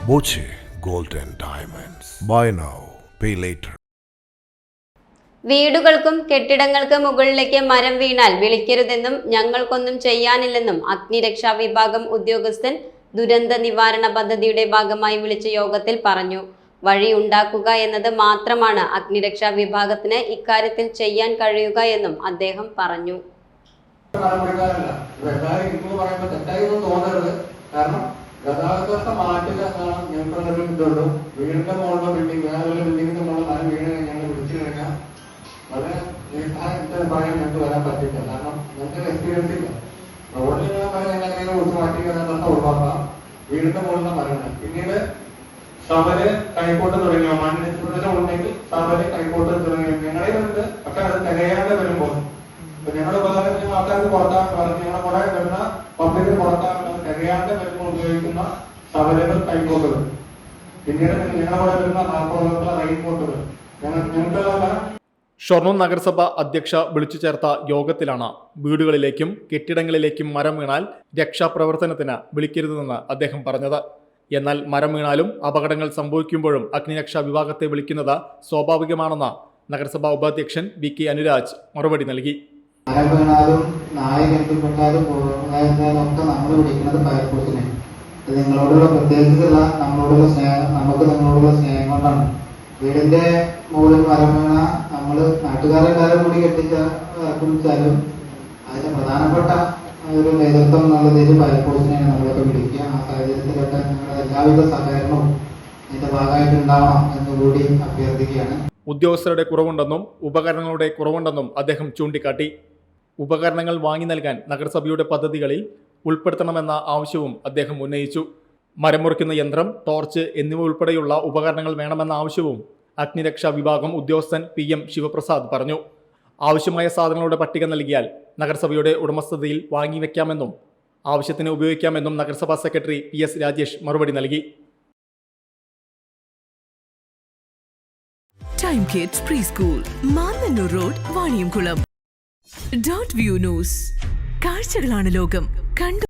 Boche Gold and Diamonds. Buy now, pay later. വീടുകൾക്കും കെട്ടിടങ്ങൾക്ക് മുകളിലേക്ക് മരം വീണാൽ വിളിക്കരുതെന്നും ഞങ്ങൾക്കൊന്നും ചെയ്യാനില്ലെന്നും അഗ്നിരക്ഷാ വിഭാഗം ഉദ്യോഗസ്ഥൻ ദുരന്ത നിവാരണ പദ്ധതിയുടെ ഭാഗമായി വിളിച്ച യോഗത്തിൽ പറഞ്ഞു. വഴി ഉണ്ടാക്കുക എന്നത് മാത്രമാണ് അഗ്നിരക്ഷാ വിഭാഗത്തിന് ഇക്കാര്യത്തിൽ ചെയ്യാൻ കഴിയുക എന്നും അദ്ദേഹം പറഞ്ഞു. ഗതാഗത മാറ്റില്ല ഞങ്ങൾക്കുള്ളൂ. വീടിന്റെ മുകളിലോ ബിൽഡിങ്ങിന്റെ മുകളിൽ മരം വീണ് ഞങ്ങൾ വിളിച്ചു കഴിഞ്ഞാൽ വളരെ പറയാൻ ഞങ്ങൾക്ക് വരാൻ പറ്റില്ല. കാരണം ഞങ്ങൾക്ക് എക്സ്പീരിയൻസ് ഇല്ല. റോഡിലുള്ള മരം ഞങ്ങൾ വിളിച്ച് മാറ്റിക്കാൻ ഒഴിവാക്കാം. വീടിന്റെ മുകളിലെ മരങ്ങൾ പിന്നീട് ശവര് കൈക്കോട്ട് തുടങ്ങിയോ മണ്ണിടിച്ചിട്ടുള്ള ഉണ്ടെങ്കിൽ ശവര് കൈക്കോട്ട് തുടങ്ങിയോ ഞങ്ങളുടെയുണ്ട്. പക്ഷെ അത് തികയാതെ വരുമ്പോൾ ഞങ്ങളുടെ ഉപകാരം ആൾക്കാർക്ക് പുറത്താൻ പറഞ്ഞു. ഞങ്ങളെ കുറെ വരുന്ന പബ്ലിക്കിന് പുറത്താൻ തികയാതെ വരുമ്പോൾ ഉപയോഗിക്കുന്ന ശവരകൾ കൈക്കോട്ടുകൾ പിന്നീട് ഞങ്ങളുടെ കൂടെ വരുന്ന നാൽപ്പതുള്ള റെയിൻകോട്ടുകൾ ഞങ്ങൾക്കുള്ള. ഷൊർണൂർ നഗരസഭ അധ്യക്ഷ വിളിച്ചു ചേർത്ത യോഗത്തിലാണ് വീടുകളിലേക്കും കെട്ടിടങ്ങളിലേക്കും മരം വീണാൽ രക്ഷാപ്രവർത്തനത്തിന് വിളിക്കരുതെന്ന് അദ്ദേഹം പറഞ്ഞത്. എന്നാൽ മരം വീണാലും അപകടങ്ങൾ സംഭവിക്കുമ്പോഴും അഗ്നിരക്ഷാ വിഭാഗത്തെ വിളിക്കുന്നത് സ്വാഭാവികമാണെന്ന് നഗരസഭാ ഉപാധ്യക്ഷൻ VK അനുരാജ് മറുപടി നൽകി. മരം വീണാലും നായ കെട്ടിപ്പെട്ടാലും ഒക്കെ നമ്മൾ വിളിക്കുന്നത് ഫയർഫോഴ്സിനെ. നിങ്ങളോടുള്ള പ്രത്യേകിച്ചുള്ള നമ്മളോടുള്ള സ്നേഹം, നമുക്ക് നിങ്ങളോടുള്ള സ്നേഹം കൊണ്ടാണ്. വീടിന്റെ മുകളിൽ മരം വീണ നമ്മൾ നാട്ടുകാരെല്ലാവരും കൂടി കുളിച്ചാലും അതിന്റെ പ്രധാനപ്പെട്ട ഒരു നേതൃത്വം എന്നുള്ള രീതിയിൽ ഫയർഫോഴ്സിനെയാണ് നമ്മളൊക്കെ വിളിക്കുക. ആ സാഹചര്യത്തിലൊക്കെ നിങ്ങളുടെ എല്ലാവിധ സഹകരണവും ഇതിന്റെ ഭാഗമായിട്ട് ഉണ്ടാവണം എന്നുകൂടി അഭ്യർത്ഥിക്കുകയാണ്. ഉദ്യോഗസ്ഥരുടെ കുറവുണ്ടെന്നും ഉപകരണങ്ങളുടെ കുറവുണ്ടെന്നും അദ്ദേഹം ചൂണ്ടിക്കാട്ടി. ഉപകരണങ്ങൾ വാങ്ങി നൽകാൻ നഗരസഭയുടെ പദ്ധതികളിൽ ഉൾപ്പെടുത്തണമെന്ന ആവശ്യവും അദ്ദേഹം ഉന്നയിച്ചു. മരം മുറിക്കുന്ന യന്ത്രം, ടോർച്ച് എന്നിവ ഉൾപ്പെടെയുള്ള ഉപകരണങ്ങൾ വേണമെന്ന ആവശ്യവും അഗ്നിരക്ഷാ വിഭാഗം ഉദ്യോഗസ്ഥൻ PM ശിവപ്രസാദ് പറഞ്ഞു. ആവശ്യമായ സാധനങ്ങളുടെ പട്ടിക നൽകിയാൽ നഗരസഭയുടെ ഉടമസ്ഥതയിൽ വാങ്ങിവെക്കാമെന്നും ആവശ്യത്തിന് ഉപയോഗിക്കാമെന്നും നഗരസഭാ സെക്രട്ടറി PS രാജേഷ് മറുപടി നൽകി. Time kids pre school, Mannannur road, Vaniyamkulam. .View news. കാഴ്ചകളാണ് ലോകം. കണ്ടു